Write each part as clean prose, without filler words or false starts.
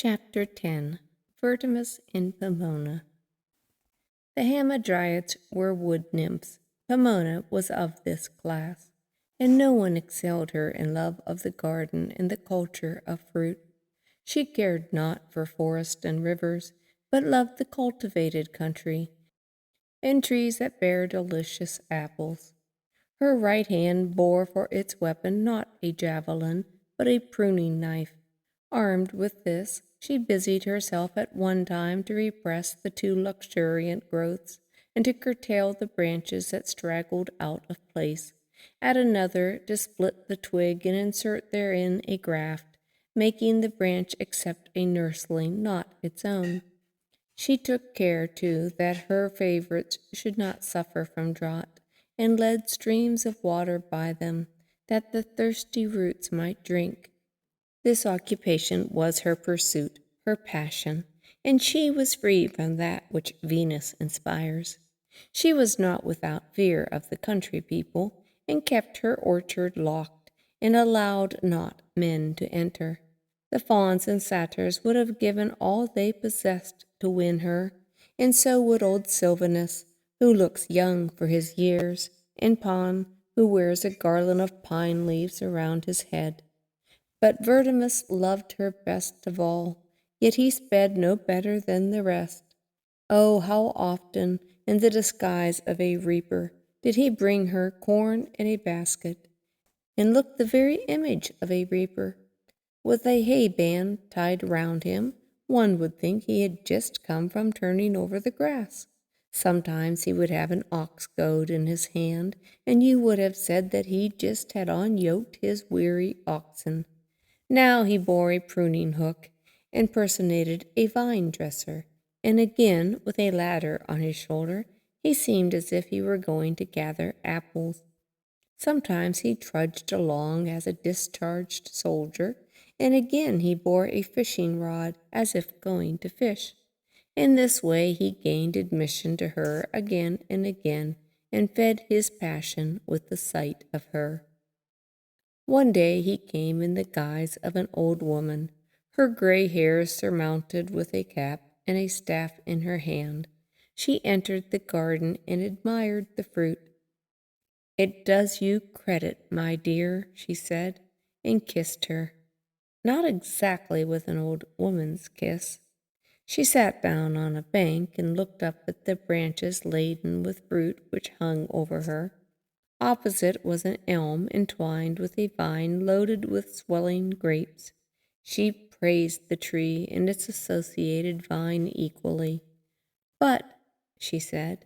Chapter 10 Vertumnus in Pomona. The Hamadryads were wood nymphs. Pomona was of this class, and no one excelled her in love of the garden and the culture of fruit. She cared not for forest and rivers, but loved the cultivated country, and trees that bare delicious apples. Her right hand bore for its weapon not a javelin, but a pruning knife. Armed with this, she busied herself at one time to repress the too luxuriant growths, and to curtail the branches that straggled out of place; at another, to split the twig and insert therein a graft, making the branch accept a nursling not its own. She took care, too, that her favorites should not suffer from drought, and led streams of water by them, that the thirsty roots might drink. This occupation was her pursuit, her passion, and she was free from that which Venus inspires. She was not without fear of the country people, and kept her orchard locked, and allowed not men to enter. The fauns and satyrs would have given all they possessed to win her, and so would old Sylvanus, who looks young for his years, and Pan, who wears a garland of pine leaves around his head. But Vertumnus loved her best of all, yet he sped no better than the rest. Oh, how often, in the disguise of a reaper, did he bring her corn in a basket, and looked the very image of a reaper. With a hay band tied round him, one would think he had just come from turning over the grass. Sometimes he would have an ox goad in his hand, and you would have said that he just had unyoked his weary oxen. Now he bore a pruning hook, and personated a vine dresser, and again, with a ladder on his shoulder, he seemed as if he were going to gather apples. Sometimes he trudged along as a discharged soldier, and again he bore a fishing rod as if going to fish. In this way he gained admission to her again and again, and fed his passion with the sight of her. One day he came in the guise of an old woman, her gray hair surmounted with a cap, and a staff in her hand. She entered the garden and admired the fruit. "It does you credit, my dear," she said, and kissed her. Not exactly with an old woman's kiss. She sat down on a bank and looked up at the branches laden with fruit which hung over her. Opposite was an elm entwined with a vine loaded with swelling grapes. She praised the tree and its associated vine equally. "But," she said,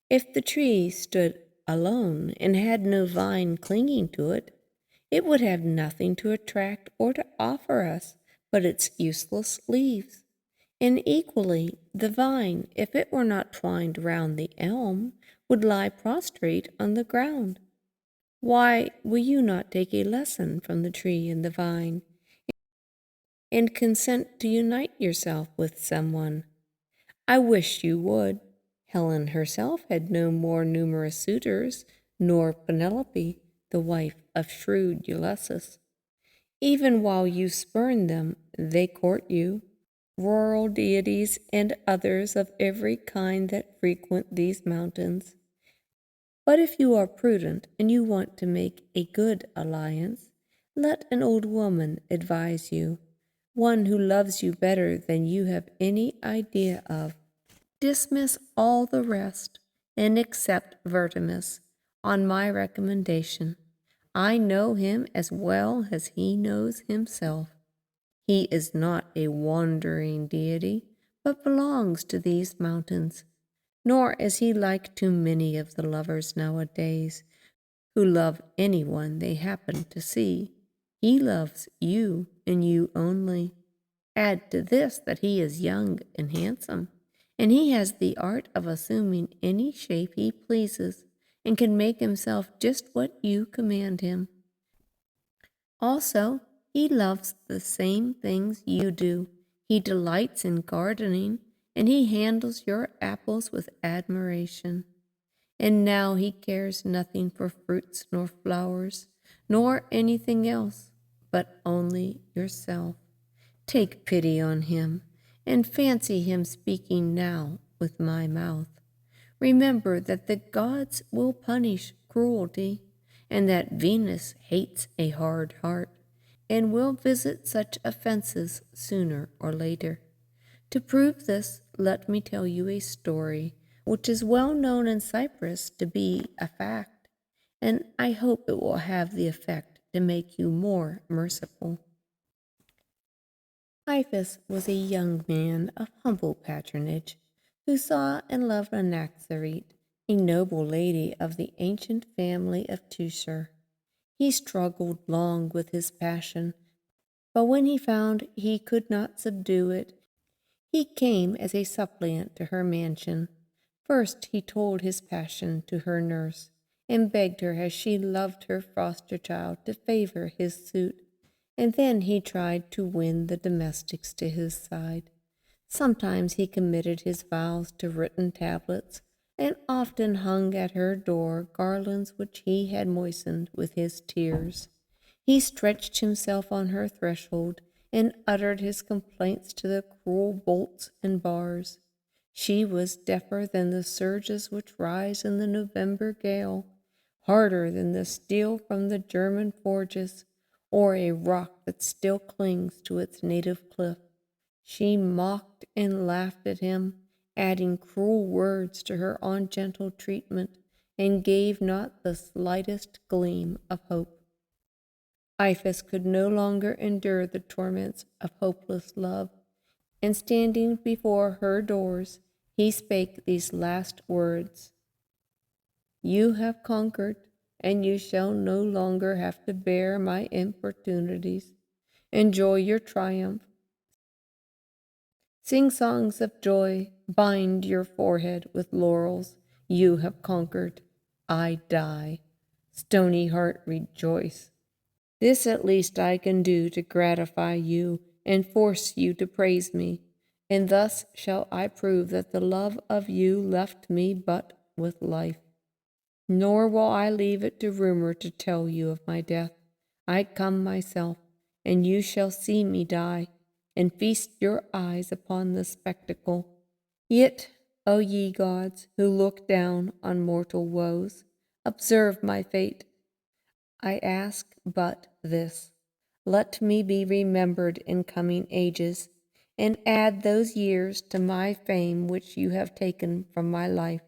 "if the tree stood alone and had no vine clinging to it, it would have nothing to attract or to offer us but its useless leaves. And equally, the vine, if it were not twined round the elm, would lie prostrate on the ground. Why will you not take a lesson from the tree and the vine, and consent to unite yourself with someone? I wish you would. Helen herself had no more numerous suitors, nor Penelope, the wife of shrewd Ulysses. Even while you spurn them, they court you, rural deities and others of every kind that frequent these mountains. But if you are prudent and you want to make a good alliance, let an old woman advise you, one who loves you better than you have any idea of. Dismiss all the rest, and accept Vertumnus on my recommendation. I know him as well as he knows himself. He is not a wandering deity, but belongs to these mountains. Nor is he like to many of the lovers nowadays, who love anyone they happen to see. He loves you, and you only. Add to this that he is young and handsome, and he has the art of assuming any shape he pleases, and can make himself just what you command him. Also, he loves the same things you do. He delights in gardening, and he handles your apples with admiration. And now he cares nothing for fruits nor flowers, nor anything else, but only yourself. Take pity on him, and fancy him speaking now with my mouth. Remember that the gods will punish cruelty, and that Venus hates a hard heart, and will visit such offenses sooner or later. To prove this, let me tell you a story which is well known in Cyprus to be a fact, and I hope it will have the effect to make you more merciful. Iphis was a young man of humble patronage, who saw and loved Anaxarete, a noble lady of the ancient family of Teucer. He struggled long with his passion, but when he found he could not subdue it, he came as a suppliant to her mansion. First he told his passion to her nurse, and begged her as she loved her foster child to favor his suit, and then he tried to win the domestics to his side. Sometimes he committed his vows to written tablets, and often hung at her door garlands which he had moistened with his tears. He stretched himself on her threshold, and uttered his complaints to the cruel bolts and bars. She was deafer than the surges which rise in the November gale, harder than the steel from the German forges, or a rock that still clings to its native cliff. She mocked and laughed at him, adding cruel words to her ungentle treatment, and gave not the slightest gleam of hope. Iphis could no longer endure the torments of hopeless love, and standing before her doors, he spake these last words: "You have conquered, and you shall no longer have to bear my importunities. Enjoy your triumph. Sing songs of joy, bind your forehead with laurels. You have conquered. I die. Stony heart, rejoice. This at least I can do to gratify you and force you to praise me, and thus shall I prove that the love of you left me but with life. Nor will I leave it to rumor to tell you of my death. I come myself, and you shall see me die, and feast your eyes upon the spectacle. Yet, O ye gods, who look down on mortal woes, observe my fate. I ask but this: let me be remembered in coming ages, and add those years to my fame which you have taken from my life."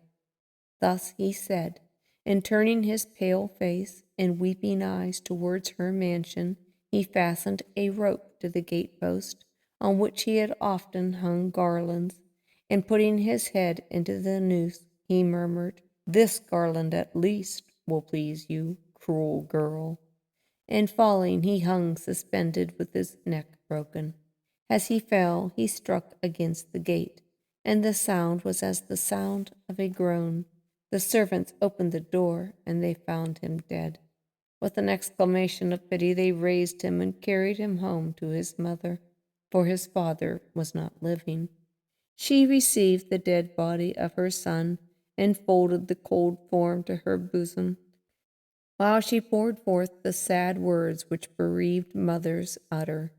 Thus he said, and turning his pale face and weeping eyes towards her mansion, he fastened a rope to the gate-post, on which he had often hung garlands, and putting his head into the noose, he murmured, "This garland at least will please you, cruel girl." And falling, he hung suspended with his neck broken. As he fell, he struck against the gate, and the sound was as the sound of a groan. The servants opened the door, and they found him dead. With an exclamation of pity, they raised him and carried him home to his mother, for his father was not living. She received the dead body of her son and folded the cold form to her bosom, while she poured forth the sad words which bereaved mothers utter.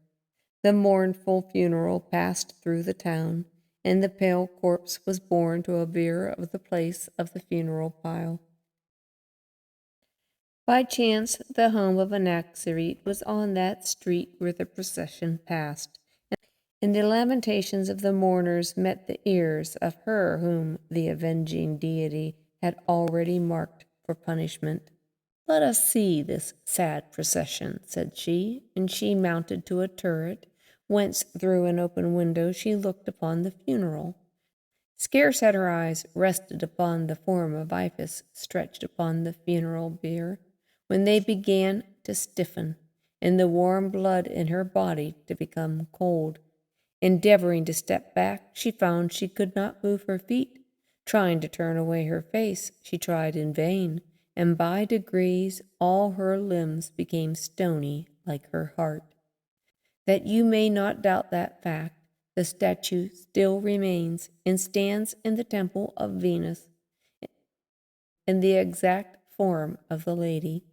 The mournful funeral passed through the town, and the pale corpse was borne to a bier of the place of the funeral pile. By chance, the home of Anaxarete was on that street where the procession passed, and the lamentations of the mourners met the ears of her whom the avenging deity had already marked for punishment. "Let us see this sad procession," said she, and she mounted to a turret, whence through an open window she looked upon the funeral. Scarce had her eyes rested upon the form of Iphis stretched upon the funeral bier, when they began to stiffen, and the warm blood in her body to become cold. Endeavoring to step back, she found she could not move her feet. Trying to turn away her face, she tried in vain, and by degrees all her limbs became stony like her heart. That you may not doubt that fact, the statue still remains and stands in the temple of Venus in the exact form of the lady.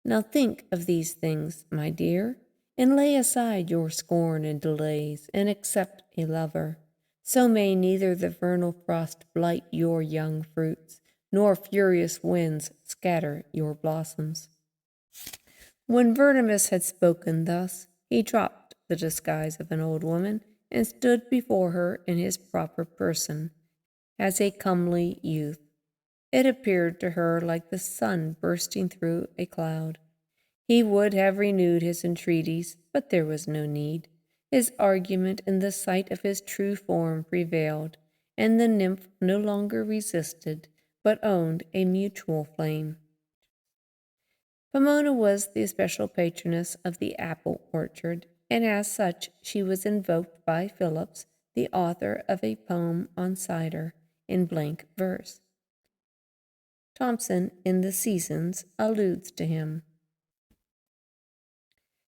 Now think of these things, my dear, and lay aside your scorn and delays, and accept a lover. So may neither the vernal frost blight your young fruits, nor furious winds scatter your blossoms. When Vertumnus had spoken thus, he dropped the disguise of an old woman, and stood before her in his proper person, as a comely youth. It appeared to her like the sun bursting through a cloud. He would have renewed his entreaties, but there was no need. His argument in the sight of his true form prevailed, and the nymph no longer resisted, but owned a mutual flame. Pomona was the especial patroness of the apple orchard, and as such she was invoked by Phillips, the author of a poem on cider, in blank verse. Thomson, in the Seasons, alludes to him.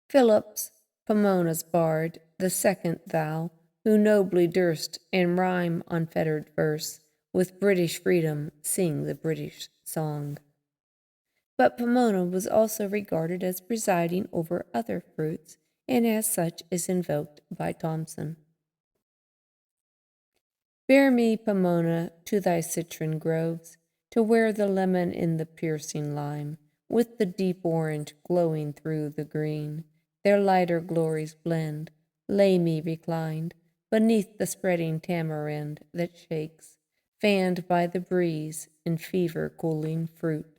Phillips, Pomona's bard, the second thou, who nobly durst in rhyme unfettered verse, with British freedom sing the British song. But Pomona was also regarded as presiding over other fruits, and as such is invoked by Thomson. Bear me, Pomona, to thy citron groves, to where the lemon in the piercing lime, with the deep orange glowing through the green, their lighter glories blend. Lay me reclined beneath the spreading tamarind that shakes, fanned by the breeze in fever cooling fruit.